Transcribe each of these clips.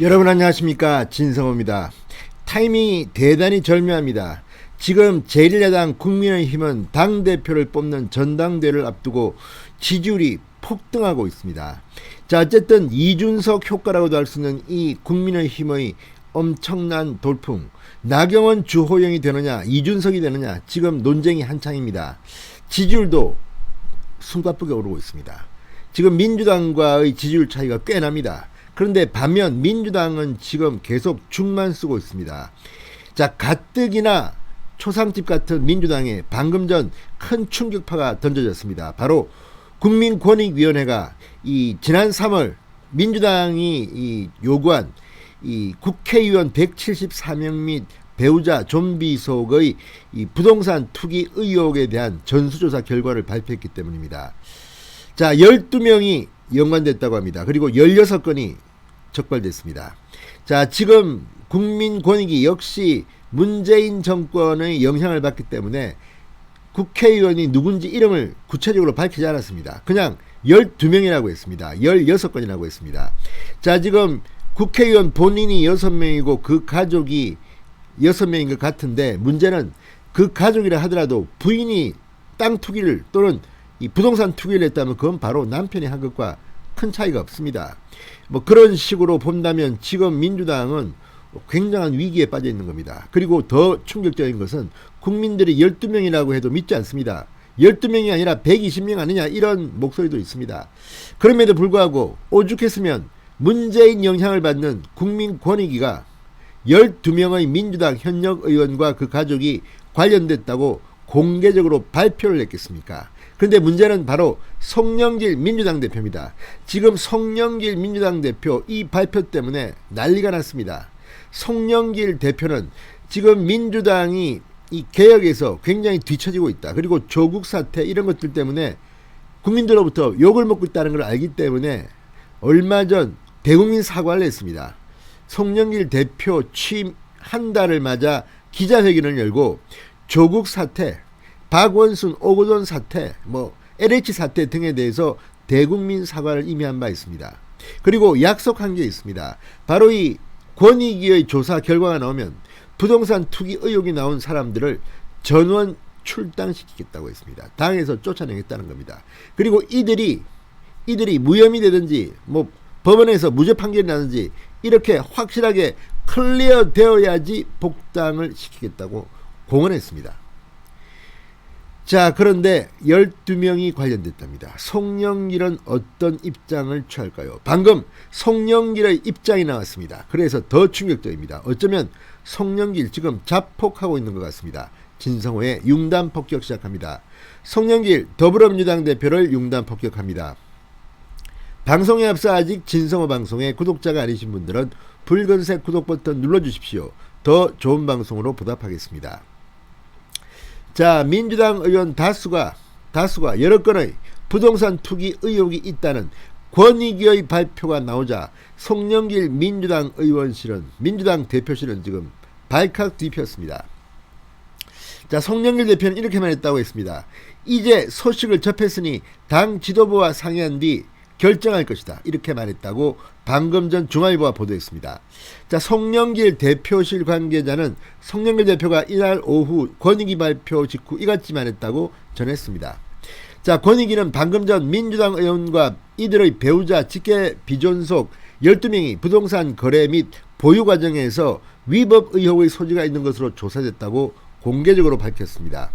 여러분 안녕하십니까, 진성호입니다. 타이밍이 대단히 절묘합니다. 지금 제1야당 국민의힘은 당대표를 뽑는 전당대회를 앞두고 지지율이 폭등하고 있습니다. 자, 어쨌든 이준석 효과라고도 할 수 있는 이 국민의힘의 엄청난 돌풍, 나경원 주호영이 되느냐 이준석이 되느냐, 지금 논쟁이 한창입니다. 지지율도 숨가쁘게 오르고 있습니다. 지금 민주당과의 지지율 차이가 꽤 납니다. 그런데 반면 민주당은 지금 계속 죽만 쓰고 있습니다. 자, 가뜩이나 초상집 같은 민주당에 방금 전 큰 충격파가 던져졌습니다. 바로 국민권익위원회가 지난 3월 민주당이 요구한 국회의원 174명 및 배우자 좀비속의 부동산 투기 의혹에 대한 전수조사 결과를 발표했기 때문입니다. 자, 12명이 연관됐다고 합니다. 그리고 16건이 적발됐습니다. 자, 지금 국민권익위 역시 문재인 정권의 영향을 받기 때문에 국회의원이 누군지 이름을 구체적으로 밝히지 않았습니다. 그냥 12명이라고 했습니다. 16건이라고 했습니다. 자, 지금 국회의원 본인이 6명이고 그 가족이 6명인 것 같은데, 문제는 그 가족이라 하더라도 부인이 땅 투기를 또는 이 부동산 투기를 했다면 그건 바로 남편이 한 것과 큰 차이가 없습니다. 뭐 그런 식으로 본다면 지금 민주당은 굉장한 위기에 빠져 있는 겁니다. 그리고 더 충격적인 것은 국민들이 12명이라고 해도 믿지 않습니다. 12명이 아니라 120명 아니냐, 이런 목소리도 있습니다. 그럼에도 불구하고 오죽했으면 문재인 영향을 받는 국민권익위가 12명의 민주당 현역 의원과 그 가족이 관련됐다고 공개적으로 발표를 했겠습니까? 그런데 문제는 바로 송영길 민주당 대표입니다. 지금 송영길 민주당 대표 이 발표 때문에 난리가 났습니다. 송영길 대표는 지금 민주당이 이 개혁에서 굉장히 뒤처지고 있다, 그리고 조국 사태 이런 것들 때문에 국민들로부터 욕을 먹고 있다는 걸 알기 때문에 얼마 전 대국민 사과를 했습니다. 송영길 대표 취임 한 달을 맞아 기자회견을 열고 조국 사태, 박원순, 오거돈 사태, LH 사태 등에 대해서 대국민 사과를 이미 한 바 있습니다. 그리고 약속한 게 있습니다. 바로 이 권익위의 조사 결과가 나오면 부동산 투기 의혹이 나온 사람들을 전원 출당시키겠다고 했습니다. 당에서 쫓아내겠다는 겁니다. 그리고 이들이 무혐의 되든지 법원에서 무죄 판결이 나든지 이렇게 확실하게 클리어 되어야지 복당을 시키겠다고 공언했습니다. 자, 그런데 12명이 관련됐답니다. 송영길은 어떤 입장을 취할까요? 방금 송영길의 입장이 나왔습니다. 그래서 더 충격적입니다. 어쩌면 송영길 지금 자폭하고 있는 것 같습니다. 진성호의 융단 폭격 시작합니다. 송영길 더불어민주당 대표를 융단 폭격합니다. 방송에 앞서 아직 진성호 방송의 구독자가 아니신 분들은 붉은색 구독 버튼 눌러주십시오. 더 좋은 방송으로 보답하겠습니다. 자, 민주당 의원 다수가 여러 건의 부동산 투기 의혹이 있다는 권익위의 발표가 나오자 송영길 민주당 대표실은 지금 발칵 뒤폈습니다. 자, 송영길 대표는 이렇게만 했다고 했습니다. 이제 소식을 접했으니 당 지도부와 상의한 뒤 결정할 것이다, 이렇게 말했다고 방금 전 중앙일보가 보도했습니다. 자, 송영길 대표실 관계자는 송영길 대표가 이날 오후 권익위 발표 직후 이같이 말했다고 전했습니다. 자, 권익위는 방금 전 민주당 의원과 이들의 배우자 직계 비존속 12명이 부동산 거래 및 보유 과정에서 위법 의혹의 소지가 있는 것으로 조사됐다고 공개적으로 밝혔습니다.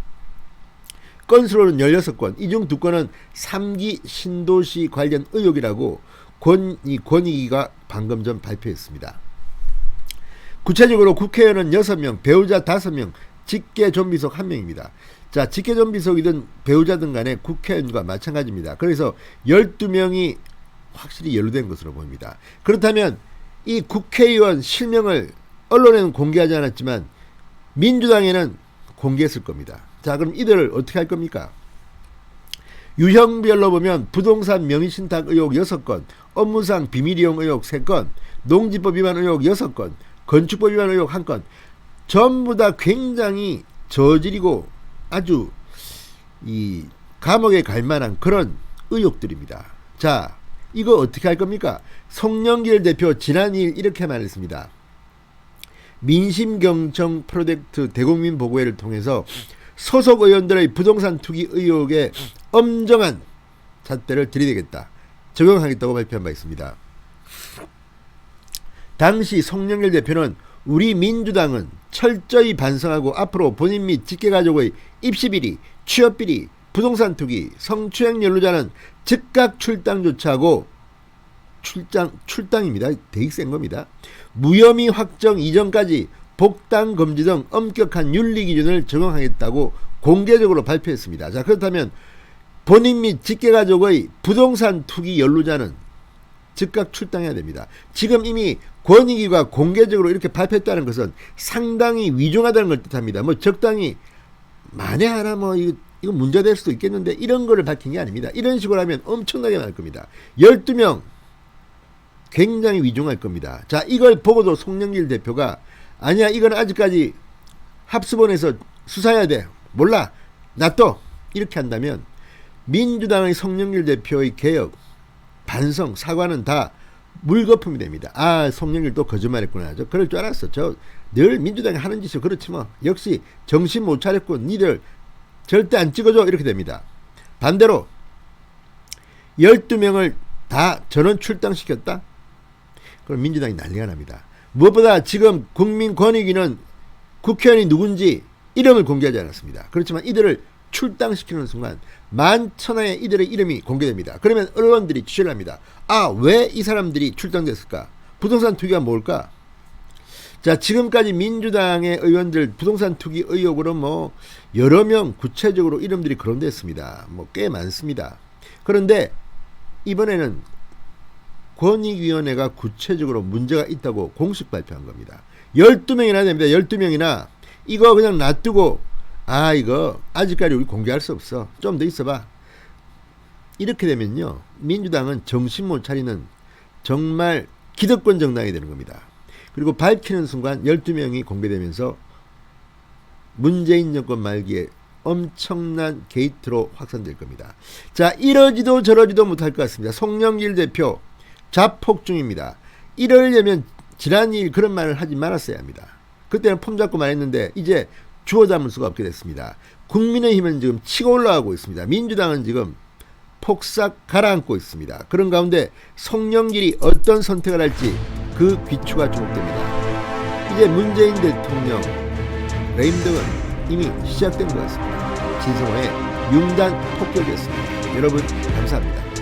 건수로는 16건, 이 중 2건은 3기 신도시 관련 의혹이라고 권익위가 방금 전 발표했습니다. 구체적으로 국회의원은 6명, 배우자 5명, 직계 좀비속 1명입니다. 자, 직계 좀비속이든 배우자든 간에 국회의원과 마찬가지입니다. 그래서 12명이 확실히 연루된 것으로 보입니다. 그렇다면 이 국회의원 실명을 언론에는 공개하지 않았지만 민주당에는 공개했을 겁니다. 자, 그럼 이들을 어떻게 할 겁니까? 유형별로 보면 부동산 명의신탁 의혹 6건, 업무상 비밀이용 의혹 3건, 농지법 위반 의혹 6건, 건축법 위반 의혹 1건, 전부 다 굉장히 저질이고 아주 감옥에 갈 만한 그런 의혹들입니다. 자, 이거 어떻게 할 겁니까? 송영길 대표 지난 2일 이렇게 말했습니다. 민심경청 프로젝트 대국민 보고회를 통해서 소속 의원들의 부동산 투기 의혹에 엄정한 잣대를 들이대겠다, 적용하겠다고 발표한 바 있습니다. 당시 송영길 대표는 우리 민주당은 철저히 반성하고 앞으로 본인 및 직계가족의 입시비리, 취업비리, 부동산 투기, 성추행 연루자는 즉각 출당조차 하고 출당입니다. 되게 센 겁니다. 무혐의 확정 이전까지 복당 금지 등 엄격한 윤리 기준을 적용하겠다고 공개적으로 발표했습니다. 자, 그렇다면 본인 및 직계가족의 부동산 투기 연루자는 즉각 출당해야 됩니다. 지금 이미 권익위가 공개적으로 이렇게 발표했다는 것은 상당히 위중하다는 걸 뜻합니다. 뭐 적당히 만에 하나 뭐 이거 문제될 수도 있겠는데 이런 거를 밝힌 게 아닙니다. 이런 식으로 하면 엄청나게 많을 겁니다. 12명 굉장히 위중할 겁니다. 자, 이걸 보고도 송영길 대표가 아니야, 이건 아직까지 합수본에서 수사해야 돼, 몰라, 놔둬, 이렇게 한다면 민주당의 송영길 대표의 개혁, 반성, 사과는 다 물거품이 됩니다. 아, 송영길 또 거짓말했구나. 저 그럴 줄 알았어. 저 늘 민주당이 하는 짓이 그렇지 뭐. 역시 정신 못 차렸고 니들 절대 안 찍어줘, 이렇게 됩니다. 반대로 12명을 다 전원 출당시켰다? 그럼 민주당이 난리가 납니다. 무엇보다 지금 국민권익위는 국회의원이 누군지 이름을 공개하지 않았습니다. 그렇지만 이들을 출당시키는 순간 만천하의 이들의 이름이 공개됩니다. 그러면 언론들이 취재를 합니다. 아, 왜 이 사람들이 출당됐을까? 부동산 투기가 뭘까? 자, 지금까지 민주당의 의원들 부동산 투기 의혹으로 뭐 여러 명 구체적으로 이름들이 거론됐습니다. 뭐 꽤 많습니다. 그런데 이번에는 권익위원회가 구체적으로 문제가 있다고 공식 발표한 겁니다. 12명이나 됩니다. 12명이나. 이거 그냥 놔두고 아, 이거 아직까지 우리 공개할 수 없어, 좀 더 있어봐, 이렇게 되면요, 민주당은 정신 못 차리는 정말 기득권 정당이 되는 겁니다. 그리고 밝히는 순간 12명이 공개되면서 문재인 정권 말기에 엄청난 게이트로 확산될 겁니다. 자, 이러지도 저러지도 못할 것 같습니다. 송영길 대표 자폭 중입니다. 이러려면 지난 2일 그런 말을 하지 말았어야 합니다. 그때는 폼 잡고 말했는데 이제 주워 담을 수가 없게 됐습니다. 국민의힘은 지금 치고 올라가고 있습니다. 민주당은 지금 폭삭 가라앉고 있습니다. 그런 가운데 송영길이 어떤 선택을 할지 그 귀추가 주목됩니다. 이제 문재인 대통령 레임덕은 이미 시작된 것 같습니다. 진성호의 융단 폭격이었습니다. 여러분 감사합니다.